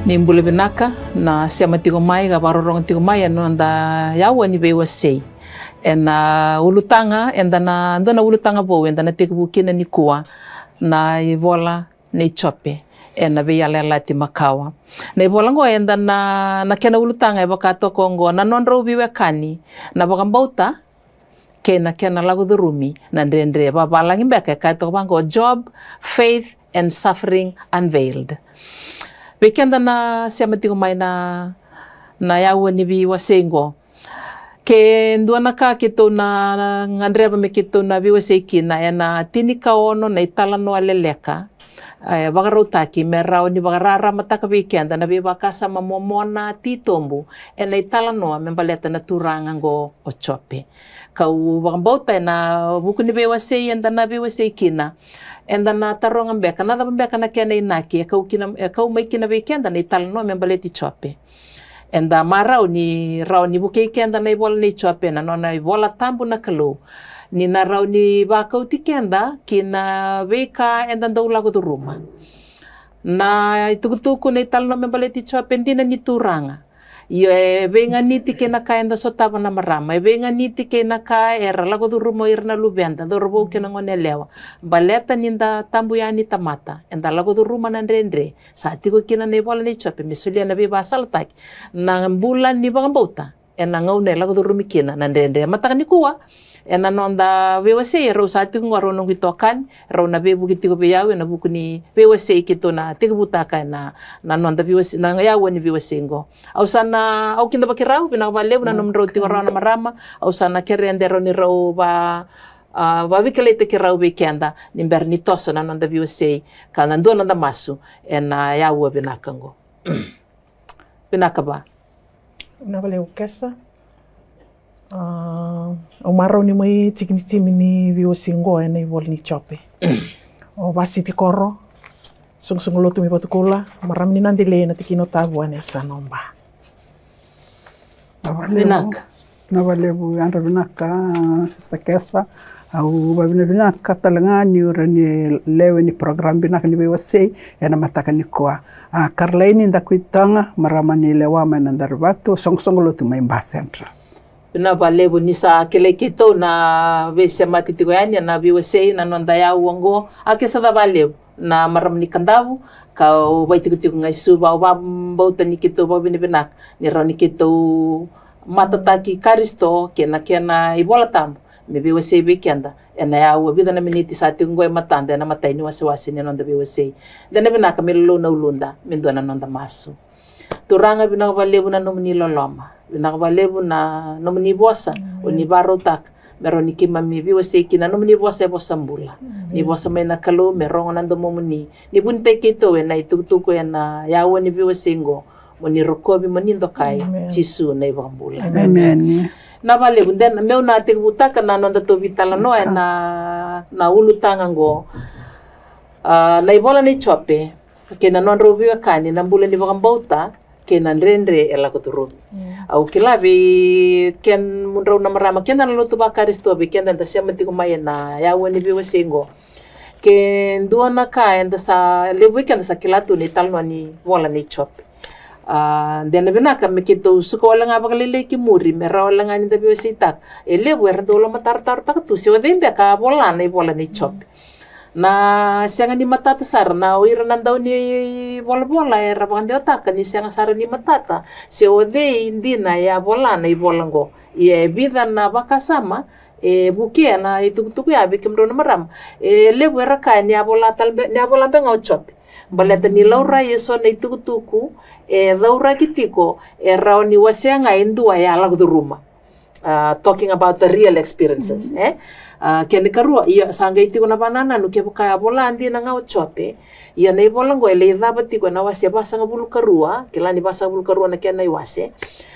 ni mbule binaka na sema tigo mai ga barorong tigo mai no anda yawa ni bewa sei ena ulutanga endana ndana ulutanga bo endana tigo kina ni kuwa na ivola ni chope ena be yale lati makawa na ivola ngo endana na kena ulutanga bakato kongo na nonro biwe kani na bagambauta kena lagu durumi na ndendre babalangi mbeke kato bango job faith and suffering unveiled. Bekenda na siya matigo may na yawa ni biwa sengo. Ke ndua na ka kito na ngandreba me kito na biwa seki na ena tinika ono na italano aleleka. Bagarotaki merao ni bagarara mataka bekenda na biwa kasa mamomona titombu ena italano membaleta na turangango ochope. Kau bagambauta na buku ni biwa sei enda na biwa seki na enda na taronga mbeka na mbeka na kena inaki kau mai kina bekenda na italano membaleti chope. Enda marau ni buke kenda na ibola ni chope na nona ibola tambu na kalu ni na rau ni bakau tikenda kina beka enda ndaula ko ruma na itukutuku na italano membaleti chope ndina ni turanga. Benga niti kena ka enda sotaba na marama benga niti kena ka era lago do rumo irna lubenda do robo kena ngone lewa baleta ninda tambu yani tamata enda lago do ruma na ndendre sa tiko kena ne bola ni chope misulia na be basal tak na bulan ni bangambauta ena ngone lago do rumi kena na ndendre mata ni kuwa ena nonda bewase ro sa tiko ngaro nong bitokan ro na be bugiti ko beyawe na buku ni bewase kito na tiko butaka na nonda bewase na yawa ni bewase ngo au sana au kinda bakirau pinakabale na nomro tiko ra na marama au sana kerende ro ni ro ba bikelete kirau bekenda ni berni toso na nonda bewase kana ndo nonda masu ena yawa binakango binakaba na vale ukesa o marau ni mai tikini ni viu singo ena ivol ni chope o basiti koro sung lotu mi patukula maram ni nandi le na tikino tabu ane sanomba na vale bu andra binaka sista kesa au babina binaka talangani urani lewe ni program binaka ni bewase ena mataka ni kwa karlaini ndakuitanga maramani lewa manandarbato song lotu mai mba central na balebo ni sa kele kito na vese matitiko yani na biwase na nonda ya uongo akesa da balebo na maram ni kandavu ka baitiko ngai suba o bauta ni kito babini benak ni rani kito matataki karisto kena ibola tambo me biwase bekenda ena ya u bida na miniti sa tingo e matanda na matai ni wasi ni nonda biwase dena benaka melo na ulunda mindo na nonda masu turanga binaka balebo na nomni loloma binakabalebu na nomni bosa o ni barotak mero ni kima mi biwase kina nomni bosa bosambula ni bosa mai na kalo merongo nando momuni ni bunte kito na itutuko na yawo ni biwase ngo moni rokobi monindo kai chisu na ibambula amen na balebu den meu na tikbutaka na nonda to vitala no na ulutanga ngo na ibola ni chope kena non robiwa kani na mbula ni bagambauta kena ndrendre ela kuturu au kilabi ken munro na marama kena lotu bakaristo be kena da semati ko mayena ya woni bi wasengo ken duana ka enda sa lebu kena sa kilatu ni talno ni wala ni chop dena benaka mekito suko wala nga bagalele ki muri mera wala nga ni da bi wasitak lebu erdo lo matar tak tu si wadembe ka wala ni chop na sianga ni matata sar na uira nandau ni bola era bande otaka ni sianga sar ni matata se ode indina ya bola na ibolango ye vida na bakasama bukia na itukutuku ya bikimdo na maram lebu era ka ni abola talbe ni abola benga ochop baleta ni laura yeso na itukutuku daura kitiko era ni wasianga indua ya lagu ruma talking about the real experiences kene karua ia sanga iti na banana no ke buka bola andi na ngau chope ia nei bola ngo ele daba ti na wase basa ngabulu karua kila ni basa bulu karua na kena iwase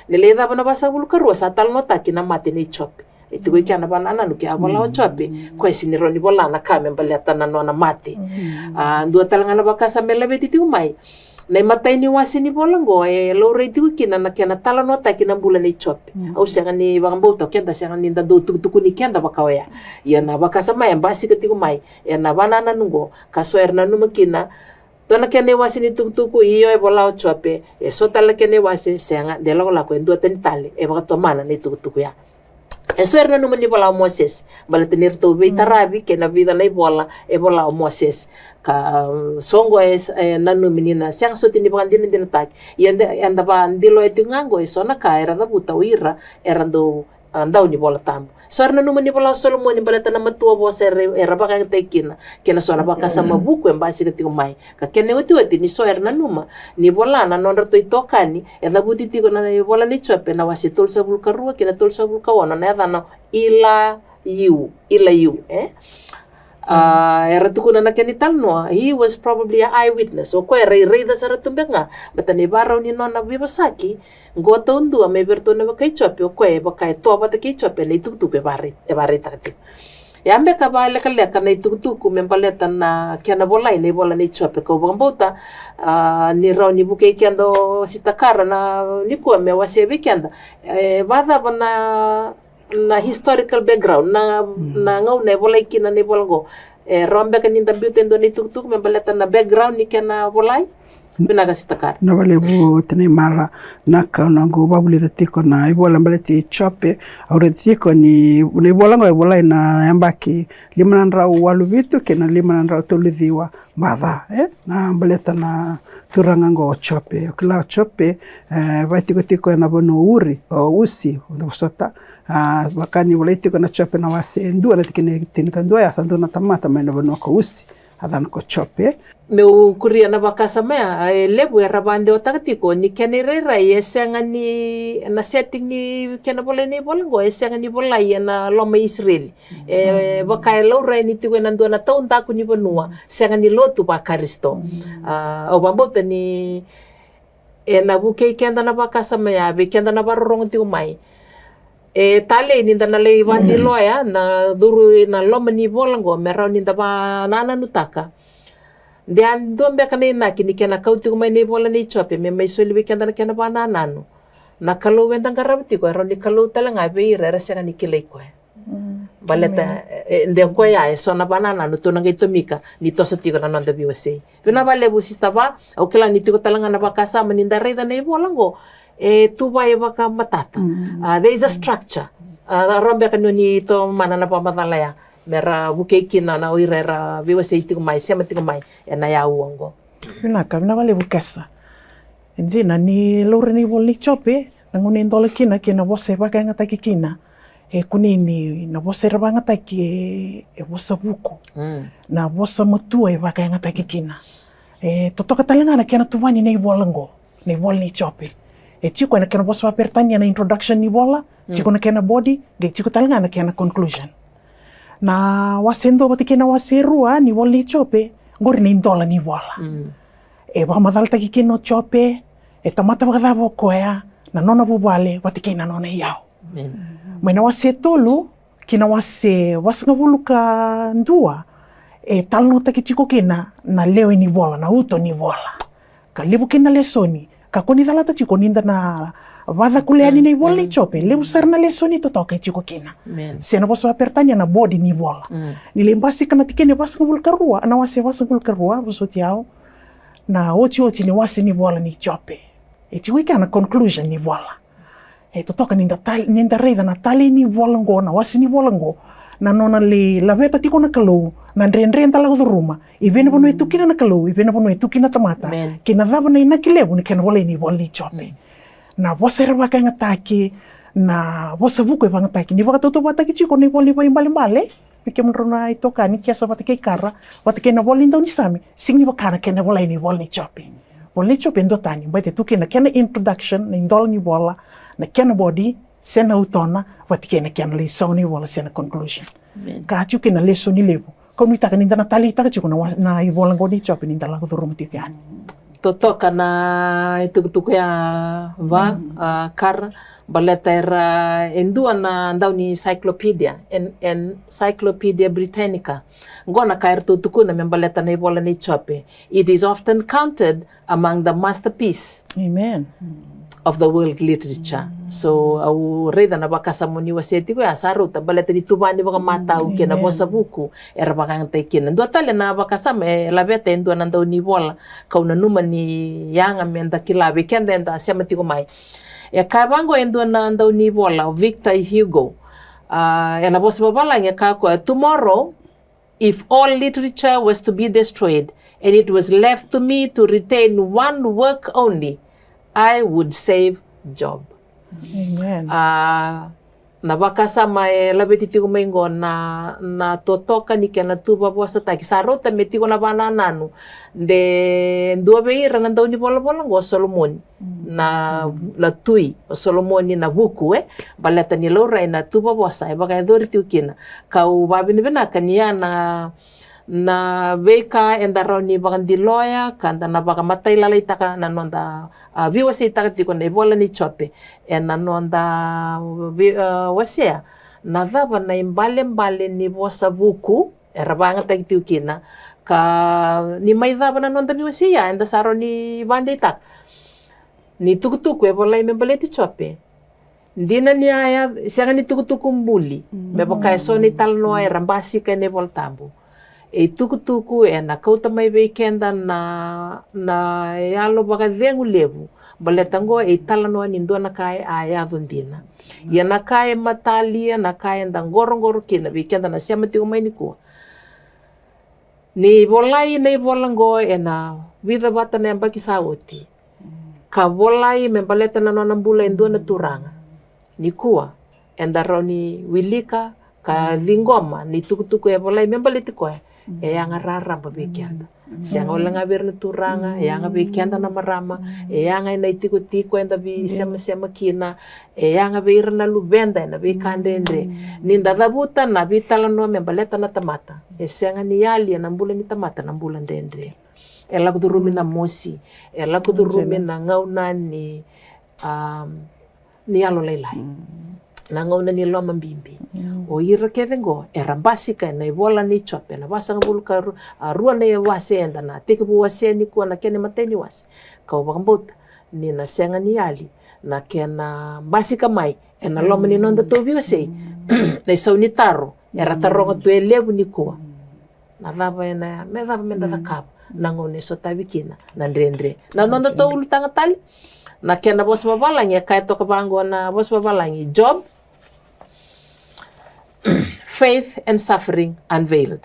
le le daba na basa bulu karua sa tal nota kina mate nei chope iti ko kana banana no ke bola chope ko esini roni bola na kame baleta na no na mate ndua talanga na bakasa melebe ti umai Nei matai ni wasi ni bolango lo rei tu kina na kena tala nota kina bula ni chop. Au sianga ni bangambauta kenda sianga ni da do tuku ni kenda bakawaya. Ya na bakasa mai ambasi ketiku mai. Ya na banana nungo kasoer na numakina Tona kene wasi ni tukutuku iyo e bola o chope e sotala kene wasi senga de la ko ndo tentale e baka tomana ni tukutuku ya e so erna numa ni bola o Moses bala tenir to be tarabi ke na vida na bola e bola o Moses ka songo e nanu menina senga so tini baka din din tak yende anda ba ndilo e tungango e sona ka era da buta uira erando andau ni bola tamu so erna numa ni bola Solomon ni bala tana matua bo se era baka tekina kena sona baka sama buku e basi ke mai ka kene wati ni so erna numa ni bola na nondra to itokani e da buti tiko na bola ni chope na wasi tolsa bulka rua kena tolsa bulka wana na dana ila you era tukuna na keni talnoa he was probably an eyewitness o ko era da sara tumbenga batani barau ni nona bibasaki ngota undu me bertona ba kai chope o ko e ba kai to ba kai chope le tuktuk e bare takati yambe ka ba le ka nei tuktuk me baleta na kena bola ni bola ni chope ko bambota ni rau ni buke kendo sitakara na ni ko me wase weekend vada bana na historical background na ngau ne bolai kina ne bolgo rombe kan ninda biutendo ni tuktuk me baleta na background ni kena bolai pinaga sitakar na vale bu tene mara na ka na go babule de tiko na ibola baleti chope aure tiko ni bola ngo bola na yambaki limanan rau walu vitu kena limanan rau tolidhiwa mava na baleta na turanga ngo chope kila chope vai tiko na bono uri o usi ndo sota wakani wala tiko na chope na wase ndua na tikine tinikandua ya sandu na tamata mena bono ko usi adana ko chope meu kuria na bakasa mea lebu era bande o takatiko ni kenirera yesenga ni na setting ni kena bola ni bolango yesenga ni bola na loma Israel bakai laura ni tiwe nandu na taunta ku ni bonua senga ni lotu ba Kristo o bambota ni na buke kenda na bakasa mea be kenda na barorong ti umai tale ni na le wandi loya na duru na loma ni bolango merau ni ba nana nutaka de andombe kanina kini kena kauti ko mai bola ni chope me mai soli weekend na kena bana nanu na kalau wendang karabti ko ro ni kalau talanga be ira senga ni kilei ko baleta de ko ya so na banana no to na gaito mika ni to so tigo na nanda biwase bina bale bu sistava o kila ni tigo talanga na bakasa maninda reda nei bolango tu vai baka matata there is a structure rombe kanuni to manana pa matalaya mera buke kina na oirera viwa seiti mai sema tigo mai na ya uongo na vale bukasa njina ni lore ni bol ni chope ngone ndola kina bose baka ngata kina kunini na bose rabanga taki bosa buku na bosa matua baka ngata kina totoka talanga na kena tuwani nei bolango nei bol ni chope chiko na kena bosa apertania na introduction ni bola chiko na kena body chiko talanga na kena conclusion na wasendo batikena waserua ni wali chope gor ni dola ni wala ba madal taki kino chope tamata bagada koya na nona bubale batikena nona yao mena wasetolu kina wasngabuluka ndua talno taki chiko kina na leo ni wala na uto ni wala kalibu kina lesoni kakoni dalata chiko ninda na vada kuleani nei bola ni chope le usarna lesoni to toka chiko kina sena boso apertania na body ni bola ni lembasi kana tikene bas ngul karua na wase ngul karua boso tiao na oti ni wase ni bola ni chope wika na conclusion ni bola to toka ninda reda na tali ni bola ngo na wase ni bola ngo na nona le laveta tiko na kalau na ndrenda la ruma ivene bono etukina na kalau ivene bono etukina tamata kina dava na inakilebu ni kena bola ni bola ni chope na bosera baka ngataki na bosa buku baka ngataki ni baka toto bataki chiko ni boli ba imbale pike mrona itoka ni kiasa bataki kara bataki na boli ndoni sami singi baka na kena bola ni boli chope ndo tani bate tukina kena introduction ni ndola ni bola na kena body sena utona bataki na kena lesoni bola sena conclusion ka chuki na lesoni lebu komi taka ninda na tali taka chiko na ibola ngoni chope ninda la kudurum tikan totoka na itukutuku ya kar baleta era endua na ndau ni Encyclopedia Britannica ngona kair tutuku na membaleta na ibola ni chope it is often counted among the masterpiece amen of the world literature. So au reda na bakasamoni waseti ko asaro tabaleta ni tubani baka mata uke na bosa buku era baka ntaikina ndo tale na bakasama labeta ndo na ndo ni bola kauna numa ni yanga menda kilabe kenda enda sema tiko mai ya kabango ndo na ndo ni bola Victor Hugo na bosa babala ngeka ko tomorrow if all literature was to be destroyed and it was left to me to retain one work only, I would save Job. Amen. Na bakasama labeti tigo maingo na totoka ni kena tuba bosa taki sarota metigo na banananu de nduabeira na ndau ni bola ngo Solomon na tui Solomon na buku baleta ni lora na tuba bosa baka dori tiukina kau babini bena kania na beka endaroni bakan di loya kanda na baka matai lalai taka na nonda viwase taka tiko na ibola ni chope na nonda wasea na vaba na imbale ni bosa buku erabanga taki tiukina ka ni mai vaba na nonda viwase ya enda saro ni bande tak ni tukutuku ebola imembale ti chope ndina ni aya sianga ni tukutuku mbuli mebaka so ni talno ay rambasi ka ne voltambu tukutuku na kauta mai weekenda na yalo baka vengu levu baletango talano ni ndona kai aya dhundina ya na kai matalia na kai ndangorongoro kina weekenda na siamati umaini kuwa ni bolai na bolango na vida bata na mbaki sawoti ka bolai membaleta na nona mbula ndona turanga ni kuwa endaroni wilika ka vingoma ni tukutuku bolai membaleti ko yang rara babikianda sianga wala nga berna turanga yang babikianda na marama yang na itiko enda bi sema kina yang berna lubenda na bikandendre ninda dabuta na bitalano membaleta na tamata sianga ni yali na mbula ni tamata na mbula ndendre ela kudurumi na mosi ela kudurumi na ngauna ni alo lailai na ngauna ni loma mbimbi o ira kevengo era basika na ibola ni chope na basa ngabuluka rua na wase enda na tekebu wase ni kuwa na kene mateni wase ka obambota ni na senga ni ali na kena basika mai ena loma ni nonda tobi wase na sauni taro era taronga tu elebu ni kuwa na vaba ena me vaba menda vakap na ngone so tabikina na ndrendre na nonda to ulutanga tali na kena bos babalangi kai to kabango na bos babalangi Job Faith and Suffering Unveiled.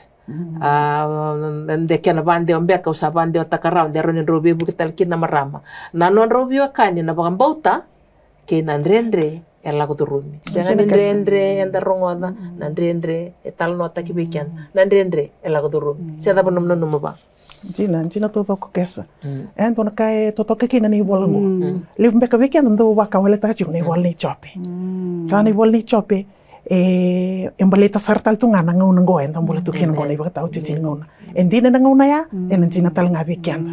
Ndeke na bande ombeka usabande otakarao ndero ni robi bukital kina marama. Na non robi wakani na bagambauta ke na ndrendre ela kudurumi. Senga ndrendre enda rongoda na ndrendre etal nota kibikian na ndrendre ela kudurumi. Seda bonom nono ba. Jina todo ko kesa. Endo na kai toto kina ni bolango. Live mbeka weekend ndo waka wale tachi ni wale chope. Kani wale chope embaleta sartal tunga na ngauna ngo enda mbula tukina ngo iba tau chichi ngauna endina na ngauna ya enjina tal ngabe kyanda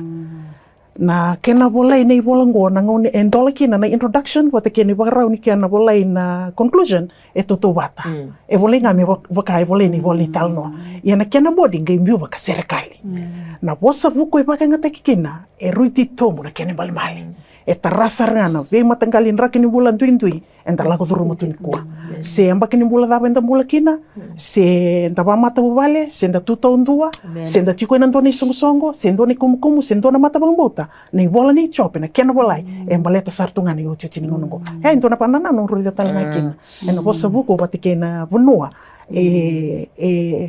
na kena bolai nei bolango na ngauna endola kina na introduction wata kena barau ni kena bolai na conclusion to bata bolai ngame vakai bolai ni bolai tal no ya na kena bodi ngai mbiu baka serikali na bosa buku iba ngata kina ruiti tomu na kena balmali tarasar ngana ve matanggalin rakini bulan tuintui enta lago duru mutun kuwa se amba kini bula daba enta bula kina se enta ba mata bubale se enta tuta undua se enta chiko ena ndoni songo se ndoni kumukumu se ndona mata bangbuta ni bola ni chope na kena bolai embaleta sartungani uchi chini ngongo ndona panana no rida talanga kina ena bosa buku batikena bunua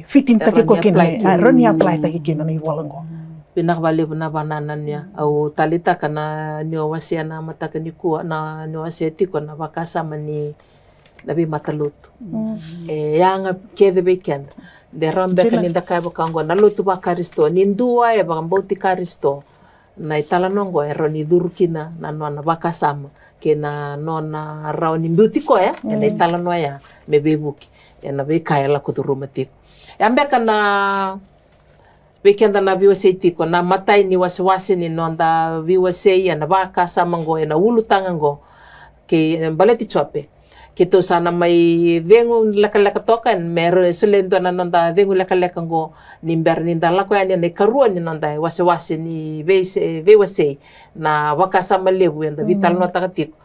fitin take ko kina roni apply take kina ni bolango pinak bali na bananan niya au talita kana niyo wasya na mataka ni kuwa na niyo wasya tiko na bakasama ni nabi mataluto yang kede weekend de rambe kaninda kay bakango naluto ba karisto nindua bakambauti karisto na italanongo roni durukina na nona bakasama kena nona rauni mbuti ko na italano ya mebebuki na be kaya la kuturumatik ambe kana weekend na viwase tiko na matai ni wasiwasi ni nonda viwase na baka samango na ulutangango ke baleti chope kito sana mai vengu laka toka mero sulendo na nonda vengu laka ngo nimber ninda lako ya ni karua ni nonda wasiwasi ni viwase na wakasama lebu yanda vital no takatiko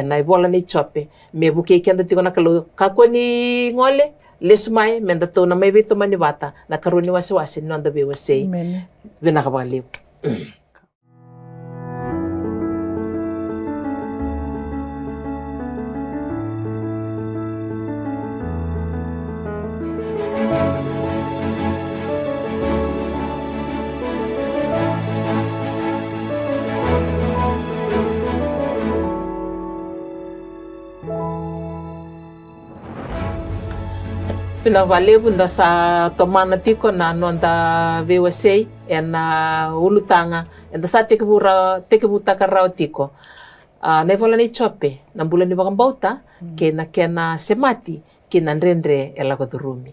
na ivola ni chope me buke kenda tiko nakalo kakoni ngole lesmai menda to na may bito manibata na karuni wasi no anda be wasay binakabaliw. Pinavalevo nda sa tomana tiko na nonda VOSA na ulutanga nda sa tekebuta karao tiko na vola ni chope na bula ni bagambauta kena semati kena rendre elagodurumi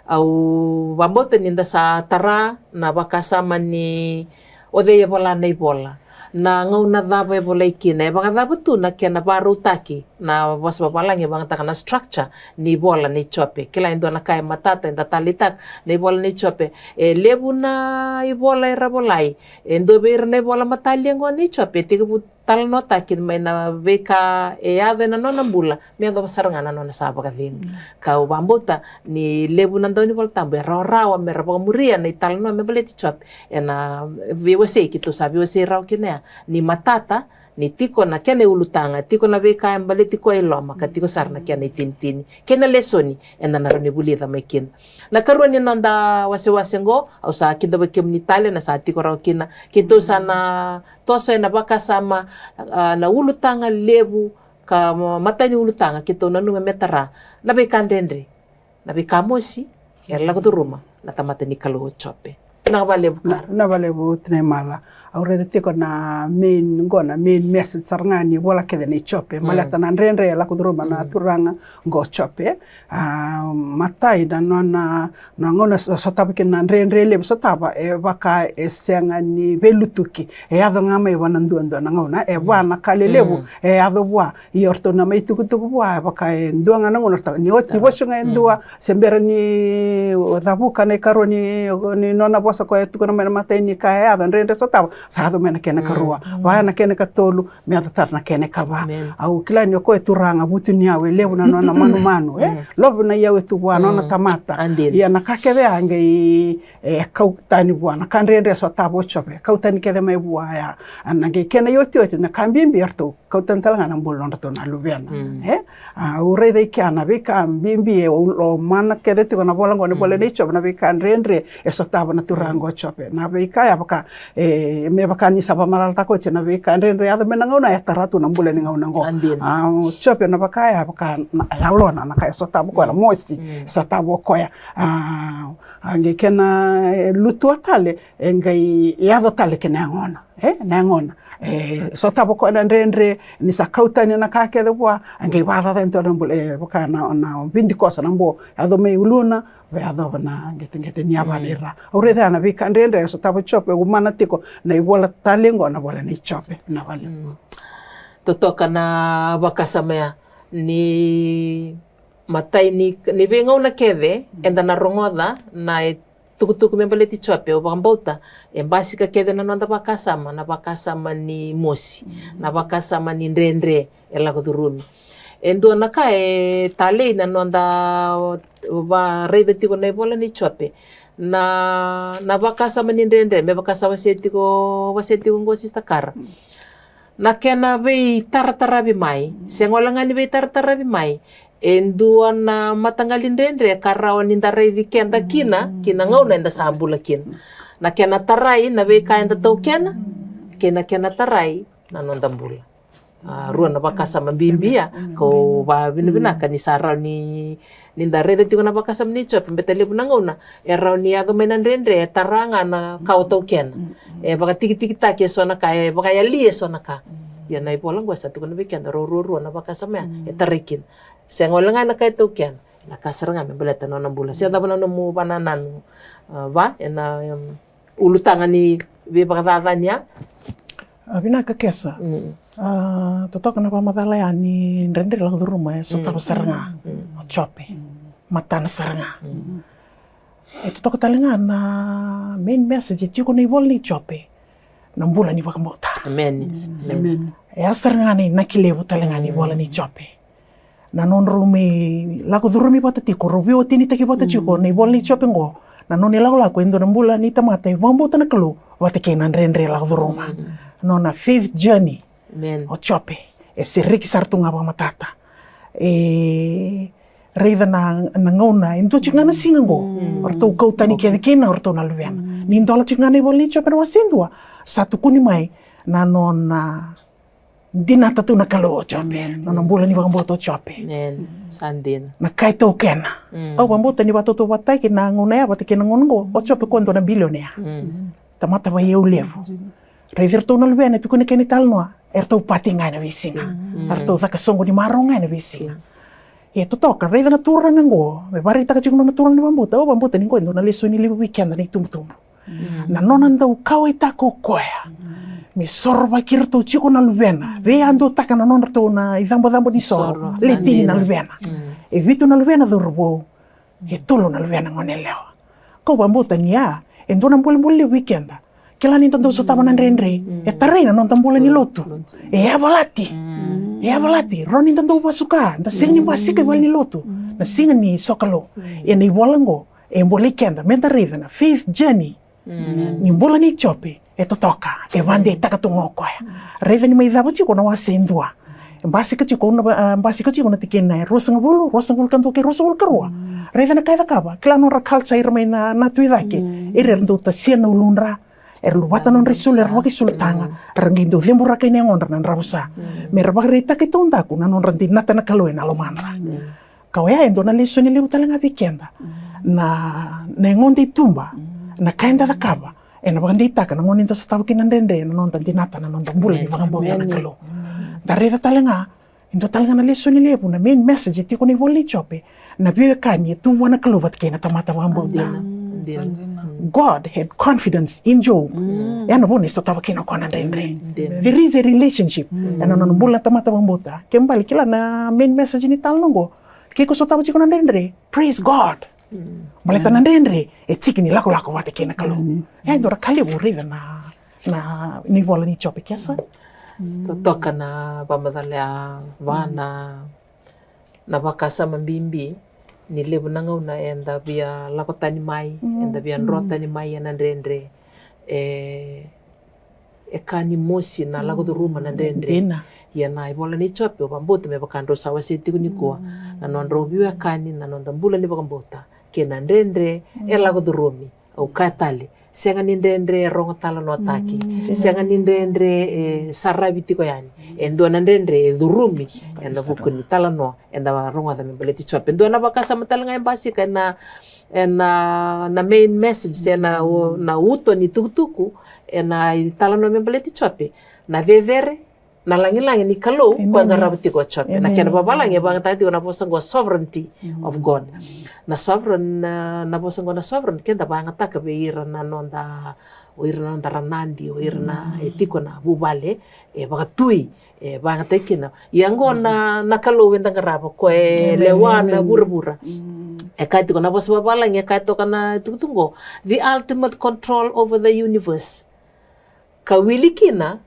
au bambauta ninda sa tara na bakasama ni odeya bola na ibola na ngau na dhaba bola ikina banga dhaba tu na kena baru taki na wasbabalangi banga taka na structure ni bola ni chope kila indo na kai matata inda talitak ni bola ni chope lebu na ibola irabolai endo beir na bola mataliango ni chope tiku tal nota kin may na beka ade na nona bula me ado sarangan na nona saba kading kau bambuta ni lebu na daw ni voltambo raw me rabo muria na tal no me baleti chop na VOSA kito sabi VOSA raw kinea ni matata ni tiko na kene ulutanga tiko na beka baleti ko eloma ka tiko sarna kene tintini kena lesoni na naroni bulida mekin na karuani nanda wase-wasengo au sa kinda bekem ni tale na sa tiko raw kina kito sana toso na baka sama na ulutanga lebu ka matani ulutanga kito na nume metara na beka ndendre na beka mosi lago duruma na tamata ni kalu chope na valebu tnemala aurede tiko na main message sarngani wala kede ni chope malata na rendre la kuduruma na turanga go chope matai da nona na ngona sotabu ke na rendre le sotaba baka esenga ni velutuki ado ngama e wana ndo na ngona wana kalelebu ado bwa yorto na maitukutuku bwa baka ndo ngana ngona ta ni oti boshunga ndua sembera ni dabuka ne karoni ni nona bosa ko etukuna mena matai ni ka ado rendre sotaba sado mena kene karua wa na kene katolu me atar na kene kaba au kila ni ko eturanga butuni yawe lebu na nona manu lobu na yawe tu bwana na tamata ya na kakebe ange kautani bwana kanrende so tabo chope kautani kede mai bwana anage kene yoti na kambimbi arto kautantala na mbolo ndo na lubena ure de kana bika mbimbi o mana kede tu na bola ngone bola ni chope na bika rendre so tabo na turango chope na bika ya baka me baka ni saba malata ko na bika rendre ya mena ngona ya taratu na mbole ni ngona ngo chope na baka ya baka ya lona na ka so tabo kwa mosi so tabo koya ange kena lutu atale ngai yado tale kena ngona na ngona so tabo ko ndendre ni sakauta ni nakake de bwa ange bada dentro na mbole baka na bindi kosa na mbo ado me uluna ve ado na ngete ni abalera ureda na bika ndendre so tabo chope umana tiko na ibola talengo na bola ni chope na vale totoka na bakasamea ni matai ni bengau na keve enda na rongoda na tukutuku membeleti chope o bambauta basika kede na nonda bakasama ni mosi na bakasama ni ndendre elagodurumi endo na ka tale na nonda ba rede tiko na bola ni chope na bakasama ni ndendre me bakasama setiko ngo sistakara na kena be tartarabi mai sengolangani be tartarabi mai endua na matangalin rendre karawan ninda revi kenda kina ngau na inda sambula kin na kena tarai na be kaenda tau kena tarai na nondambula ruan na bakasama bimbia ko ba binabinaka ni sarau ni ninda rede tiko na bakasam ni chop betele bunangau na erau ni ado menan rendre taranga na kau tau kena baka tiki take so na ka baka yali so na ka ya na ipolang gua satu kana bikin ro na bakasama tarikin sengolanga na kay token na kasaranga me beleta no nambula sia dabana no mu bananan va na ulutanga ni be bakadania abina kakesa totoka na pamadala ya ni ndende lang duruma so tabo saranga chope matana saranga totoka talenga na main message tiko ni volni chope na mbula ni wakamota. Amen. Amen. E asar ngani nakilevu talengani wala ni chope. Na non rumi lago durumi bata tiko robi o tini taki bata chiko ni wala ni chope ngo. Na non lago lago endo na mbula ni tamata e wambota na kalu wata kena nrenre lago duruma. Non na faith journey. Amen. O chope. E siriki sartunga ba matata. E reida na ngauna endo chingana singa ngo. Orto kau tani kia kena orto na luena. Ni ndola chingana wala ni chope na wasendua. Satu kuni mai na non na dinata tu na kalo chope. Na mbula ni wakamboto chope. Amen. Sandin. Na kai tau kena. Au wambota ni watoto watai ki na nguna ya wata kena ngongo. O chope kondo na bilionea. Tamata wa yeu levo. Reidir tau na luena tu kuni keni talnoa. Ertau pati ngai na visinga. Ertau thaka songo ni maro ngai na visinga. E totoka, reidir na turanga ngo. Me bari taka chikuno na turanga ni wambota. O wambota ni koendo na leso ni libu weekend na itumu-tumu. Na nonandau kau e tako koea. Me sorba kirto chiko na luvena. Ve ando taka na nonarto na idhambo ni soro. Letini na luvena. E vitu na luvena dhurbo. E tolo na luvena ngone leo. Kau wambota ni a. E ndona mbole weekenda. Kila ni tanto sotaba na nrenre. E tareina non tambole ni lotu. E avalati. E avalati. Roni tanto basuka. Da singa ni basika wal ni lotu. Na singa ni sokalo. E ni walango. E mbole kenda. Menta rida na faith journey. Ni mbola ni chope e totoka e vande taka tungo koya reva ni maidha chiko na wasendua basika chiko na tikena rosangulu kanto ke rosangulu karua reva na kaida kaba klano ra culture irma na tuidake ndo ta siena ulunra luwata non risule rwaki sultanga rangindo dembura kene ngondra nan rabusa merba reta ke tondaku na non randi nata na kaloe na lomandra kawaya endo na leso ni leu talanga vikenda na ngonde tumba na kainda da kaba e na bagandita ka na ngonin ta sa tawakin nandende na non tantinata na non tambula ni bagambota na kalo dareda talanga indo talanga na leso ni lebu na main message ti ko ni woli chope na biyo kanye tu wana kalo bat kena tamata bagambota God had confidence in Job yana bone sa tawakin ko nandende there is a relationship na non bula tamata bagambota kembali kila na main message ni talongo kiko so tawakin ko nandende praise God maleta nandendre e tiki ni lako wate kena kalo e ndora kali urida na ni vola ni chope kesa toka na pamadhalea vana na vakasa mambimbi ni lebu nanga una enda via lako tani mai enda via nrota ni mai nandendre e kani mosi na lako dhuruma nandendre ya na ibola ni chope pambote me bakandro sawa seti kunikuwa na nondro biwa kani na nondambula ni bakambota kena ndendre e lago dhurumi au katali senga ni ndendre rongo tala no ataki senga ni ndendre sarabiti ko yani endo na ndendre dhurumi enda bukuni tala no enda rongo da mbeleti chope endo na bakasa matala ngai basika na main message na uto ni tukutuku na tala no mbeleti chope na vevere na langi ni kalo kwa ngarabati ko chope na kena babalangi bang tati na posang sovereignty of God na sovereign na posang na sovereign kenda bang taka beira na nonda oira na ranandi oira na etiko na bubale e bagatui e bang takina yango na kalo wenda ngaraba ko lewana burbura e kaiti ko na pos babalangi e kaito kana tutungo the ultimate control over the universe kawilikina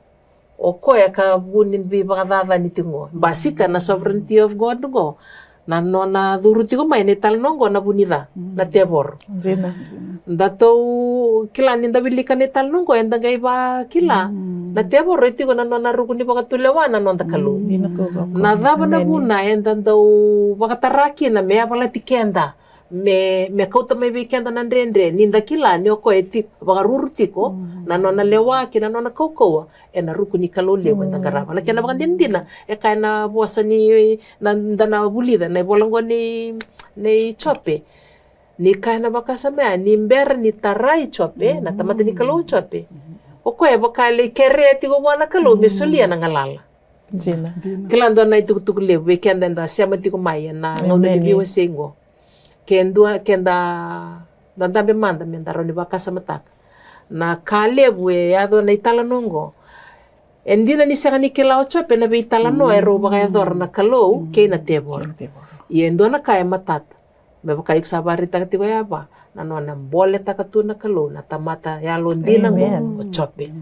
o koya ka bunin bi bagava ni tingo basika na sovereignty of God go na nona duruti ko mai ne talnongo na bunida na tebor dato kila ninda bilika ne talnongo enda gai ba kila na tebor iti ko na nona rukuni bagatulewana nonda kalu na dava na buna enda dau bagataraki na me abala tikenda me kauta me weekend na ndendre ninda kila ni oko eti bagarurti ko na nona lewa ki na nona kokoa e na ruku ni kalole wenda garaba na kena bagandindina e kana bosa ni na ndana bulida na bolango ni chope ni kana bakasa me ni mber ni tarai chope na tamata ni kalo chope oko e bakale kere ti go wana kalo me solia na ngalala kila ndona itukutuku le weekend nda siama ti ko mai na ngone ti biwa sengo kenda dandambe manda mendaro ni bakasa mataka na kalebu yado na itala nongo endina ni sanga ni kelao chope na be itala no ero baka yador na kalo ke na tebor yendo na kaya matata me baka iksabari takati ko yaba na no na bole takatu na kalo na tamata yalo ndina ngo chope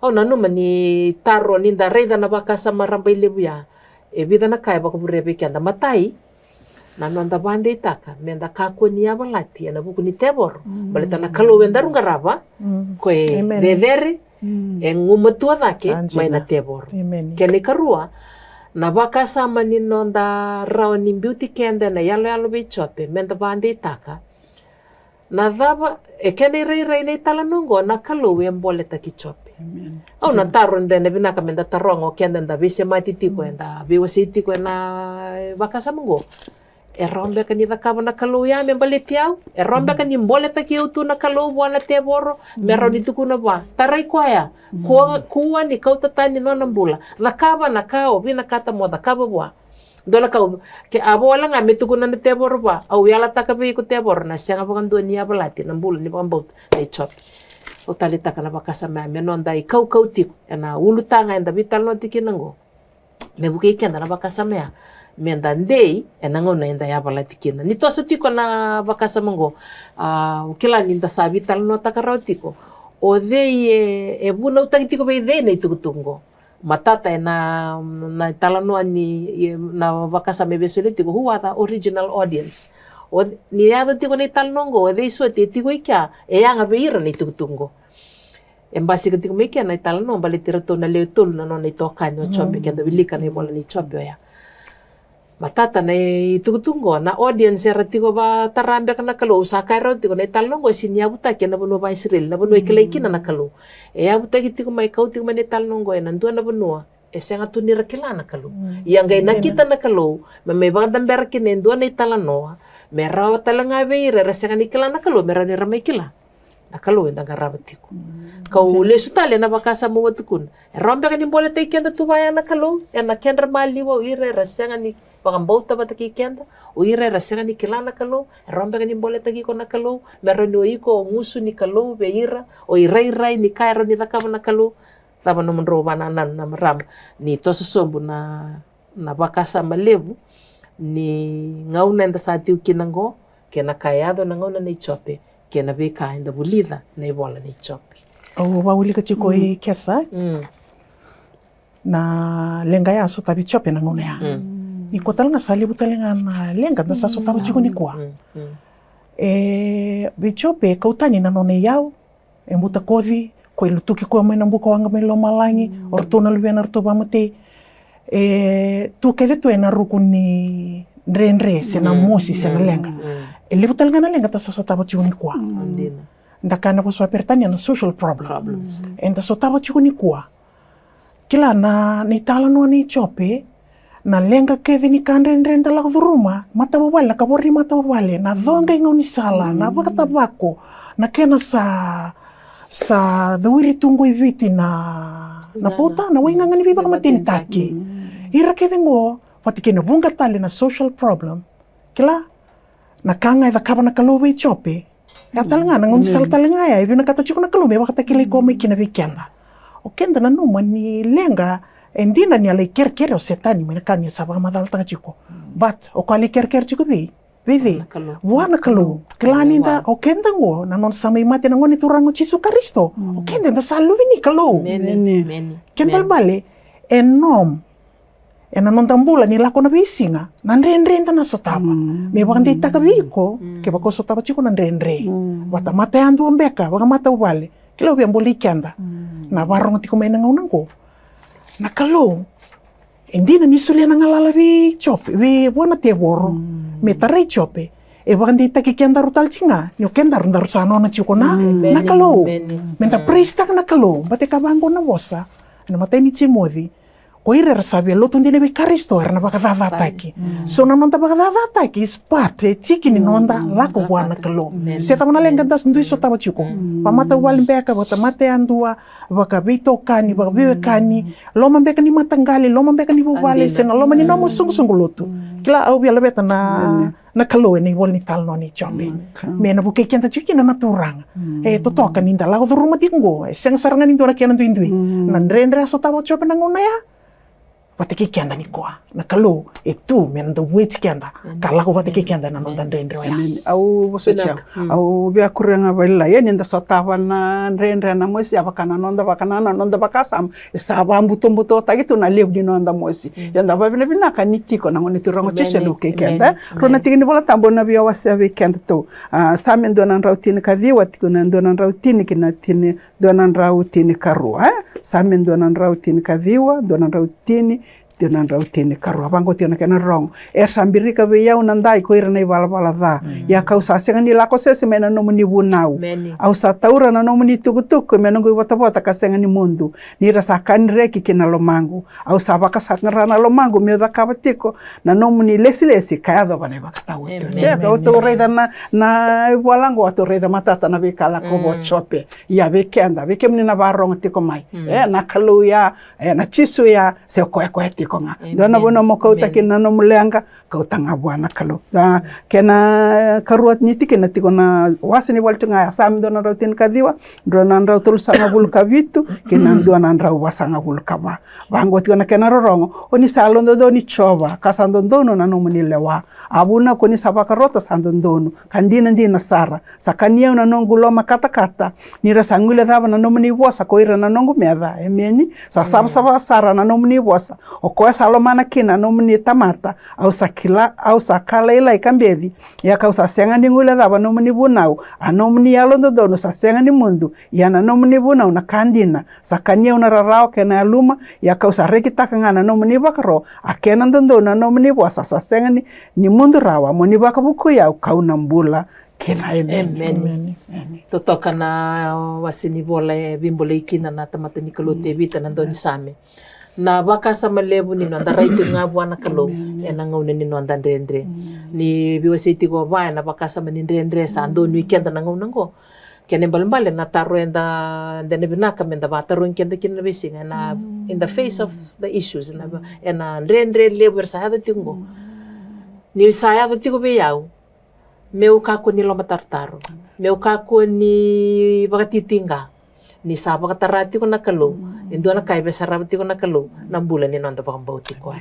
Au nanuma ni taro ninda reida na bakasa maramba lebu ya. E vida na kai baka burebe kianda matai. Nanu anda bande itaka. Menda kako ni abalati. Ana buku ni tebor. Baleta na kalau wendaru ngaraba. Koe vevere. E ngumatua dake. Mai na tebor. Kene karua. Na bakasa manino nda rao ni beauty kenda na yalo be chope. Menda bande itaka. Na dava. E kene rei nei talanongo. Na kalau emboleta ki chope. Au na taro ndene binaka menda tarongo kenda nda vese matitiko enda viwasitiko na bakasa mongo e rombe ka ni dakava na kalau ya me baleti au e rombe ka ni mboleta ki utu na kalau bona teboro me roni tuku na ba tarai kwaya kuwa ni kau tatani no na mbula dakava na kao bina kata mo dakava wa dona kau ke abola nga me tuku na teboro ba au yala takabe ko teboro na senga bakan do ni abalati na mbula ni bakan bot e chop o talita kana bakasa me non dai kau tiko na ulutanga enda vital no tiki nango me buke kenda na bakasa me menda ndei enango na enda ya bala tikina ni toso tiko na bakasa mango ukila ninda sa vital no takarao tiko o dei e buna utang tiko be dei nei tukutungo matata na talano ni na bakasa me besole tiko who are the original audience o ni ado tiko nei talnongo o dei so te tiko ikia e anga beira nei tukutungo embasi ketiko mekia na talano bale tirato na leo tolu na no nei tokani o chope kenda bilika nei bola nei chope ya matata nei tukutungo na audience era tiko ba tarambe kana kalau sakaro tiko nei talnongo sinia buta kena bono ba Israel na bono ikelaikina na kalau e abuta tiko mai kau tiko nei talnongo na ndua na bono e senga tunira kilana kalau yang gai na kita na kalau me ba dambera kine ndua nei talanoa me rawa talanga beira resenga ni kilana kalau me ra ni ramai kila na kalau enda garaba tiko kau le sutale na bakasa mo watukun rombe ka ni bola te kenda tubaya na kalau na kendra mali wa ire resenga ni pagambauta bata ki kenda o ire resenga ni kilana kalau rombe ka ni bola te ko na kalau mero no iko ngusu ni kalau be ira o irai ni kairo ni dakama na kalau taba no mro bana nan na ram ni to sombu na bakasa malebu ni ngauna enda sa tiu kinango kena kayado na ngauna ni chope kena veka enda bulida na bola ni chope o waulika tiko e kesa na lenga ya so tabi chope na ngone ya ni kotalanga sali butalanga na lenga na sa so tabi tiko ni kwa e be chope kautani na none yao e muta kovi ko ilutuki ko mena mbuka wanga melo malangi ortona luena ortoba mate e tu kede tu ena rukuni renre sena mosi sena lenga e lebutalanga na lenga ta sa so tabi tiko ni kwa ndakana poswa pertanya na social problems. Enda so tava chukuni kwa. Kila na ni talano ni chope na lenga keve ni kandrenda la dhuruma mata wala kabori mata wale na dhonga ngoni sala na bakata bako na kena sa dhawiri tungu iviti na pota na winga ngani biba matini taki. Ira keve ngo patikena bunga tale na social problem. Kila na kanga ida kabana kalobe chope. Ya talanga nang sal talanga ya ibu nak kata cukup nak lume waktu kili komik kina weekenda. Okenda na no mani lenga endina ni ale ker o setani mina kan ya sabah madal ta cukup. But okali ker cukup vivi. Wana kalau kelani da okenda ngo na non samai mati na ngoni turango Yesus Kristo. Okenda da salu ini kalau. Meni. Kembal bale enom. Ena non tambula ni lako na bisinga nanrenre na sotaba me bakante takabiko ke bako sotaba chiko nanrenre wata mate andu ambeka baka mata ubale kilo bi amboli kenda na barong tiko mena ngaunango na kalo endina ni sulia na ngalala bi chope bi bona te boro me tarai chope e bakante takikenda rutal chinga nyo kenda rundar sano na chiko na kalo menta presta na kalo bate kabango na bosa na mate ni chimodi ko ire sabe lo tundine be Kristo era na bakadadaki so na nonta bakadadaki is part tiki ni nonda lako bwana kalo se tamana lenga das ndui so taba chiko pamata walimbeka bota mate andua baka bito kani baka biwe kani loma mbeka ni matangali loma mbeka ni bubale sena loma ni nomo sungu lotu kila au bia lebeta na kalo ni wol ni tal no ni chombe me na buke kenta chiki na naturang e to toka ninda la rumah tingo seng sarangan indora kiana ndui nan rendre so taba chope na ngona ya watiki kianda ni kwa na kalu itu men the weight kianda kala ko watiki kianda na nonda ndendre ya au bosecha au bia kurenga baila ye ninda sotava na ndendre na mosi abakana nonda bakasam isaba mbuto tagitu na live di nonda mosi yanda babina binaka nitiko na ngoni tirongo chiselo ke kianda rona tigini bola tambo na bia wasa weekend to samen dona rautini kadhiwa tikuna dona rautini kinatini dona rautini karua samen dona rautini kadhiwa dona rautini dona rautini karua bango tiona kena rong sambirika be yau nandai ko ira nei bala va ya kausa senga ni lako sese mena no muni bunau au sa taura na no muni tukutuk mena go bota kasenga ni mundu ni rasa kan reki kina lomangu au sa baka sangrana lomangu me da kabatiko na no muni lesi kaya do bane baka tawo ya ka to reida na walango to reida matata na bekala ko bo chope ya bekenda bekemni na barong tiko mai na kaluya na chisu ya se ko konga dona bona mo kauta kina no mulenga kauta ngabwana kalo kena karuat niti kena tikona wasini waltunga sam dona rautin kadiwa dona rautul sanga bul kavitu kena dona rau wasanga bul kaba bango tikona kena rorongo oni salondo doni choba kasandono na no munilewa abuna koni sabaka rota sandono kandina ndina sara sakania na nonguloma kata ni rasangule dava na no muni wasa koira na nongu meva emeni sa saba sara na no muni wasa ko salomana kina no muni tamata au sakala ila ikambedi ya kausa senga ni ngule dava no muni bunau ano muni yalondo dono sa senga ni mundu ya na no muni bunau na kandina sakania una rarao kena aluma ya kausa rekitaka ngana no muni bakaro akena ndondo na no muni wasa sa senga ni mundu rawa muni bakabuku ya kauna mbula kena amen. Totoka na wasini bola bimbole ikina na tamata ni kalote vita na ndoni same. Na baka sama lebu ni nonda raitu ngabwana kalo ena ngaune ni nonda ndendre. Ni biwasiti ko ba na baka sama ni ndendre sa ndoni weekend na ngauna ngo. Kene mbalimbali na taro enda ndene binaka menda ba taro kende kina besinga na in the face of the issues na ena ndendre lebu sa hada tingo. Ni sa hada tingo be yau. Meu kako ni loma tartaro. Meu kako ni bakatitinga. Ni sa bakatarati ko na kalo. Indo na kai besarabati ko na kalo. Nambula ni nanda bakambauti ko.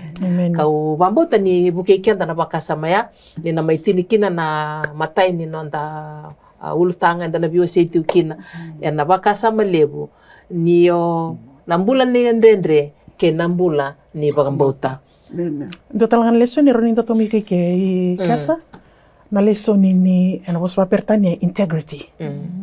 Kau bambauta ni bukekianda na bakasamaya. Ni na maitinikina na matay ni nanda ulutanga na biwasiti ukina. Yan na bakasama lebu. Niyo nambula ni ndendre ke nambula ni bakambauta. Ndo talangan leso ni ronin to miki ke kasa. Na leso ni ena was papertania integrity.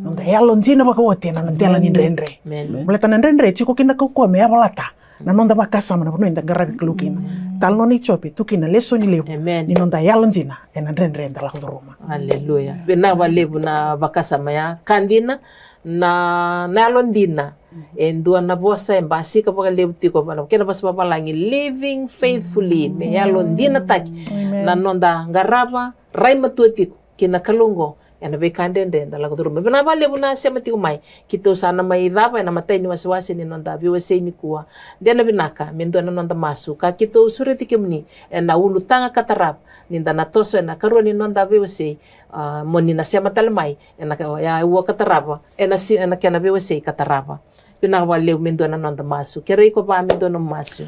Nda yalo nzina bakawote na ndela ni ndendre. Muleta na ndendre chiko kina ko me abalata. Na nonda bakasama na nonda garabi klukina. Talno ni chope tukina leso ni lebu. Ni nonda yalo nzina ena ndendre ndala Roma. Haleluya. Bena lebu na bakasama ya kandina na nalondina. Endua na bosa embasi ka pag lebu tiko pa kena bas papalangi living faithfully me yalondina taki na nonda garaba rai matuatiko kina kalungo yana be kandende ndala Roma. Bena lebu na sematiko mai kito sana mai dava na matay ni waswasi ni nonda biwase ni kuwa dena binaka mendo na nonda masuka kito sureti kemni na ulutanga katarap ninda na toso na karuan ni nonda biwase moni na sematalmai na ya uwa katarapa na kena biwase katarapa pinawalew mendo na nonda masu kere ko pa mendo no masu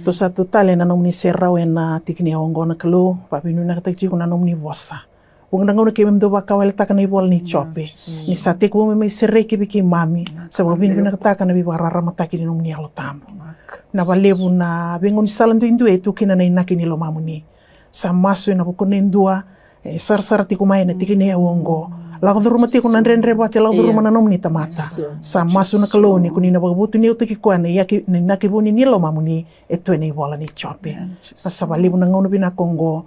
to sa total na nomni serraw na tikni ongo na kalo papinu na katagji ko na nomni bossa wong na ngono kemem do bakawal ta kana ibol ni chope ni sa te ko me serre ke biki mami sa mabin na ta kana bi barara mataki ni nomni alo tambo na balebu na bengon salando indu etu kina na inaki ni lo mamuni sa masu na ko nendua sar ti ko mai na tikni ongo lago do rumah tiko nandre baca lago do rumah nanom ni tamata sama masu na kaloni kuni na babutu ni utuki ko na yaki ni nakibuni ni lo mamuni eto ni bola ni chope sa bali bu nangono bina kongo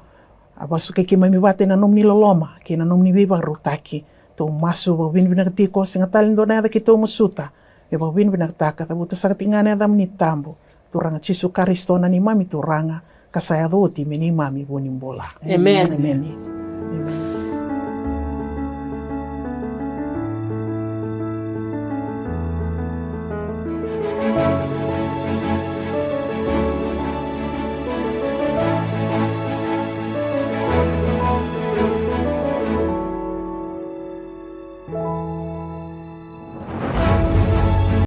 abasu ke kimami bate na nom ni loloma ke na nom ni biba rutaki to masu babin bina tiko singa talin do na kito musuta e babin bina taka tabuta sa tingana dam ni tambo turanga chisu karistona ni mami turanga kasaya do ti meni mami boni bola amen amen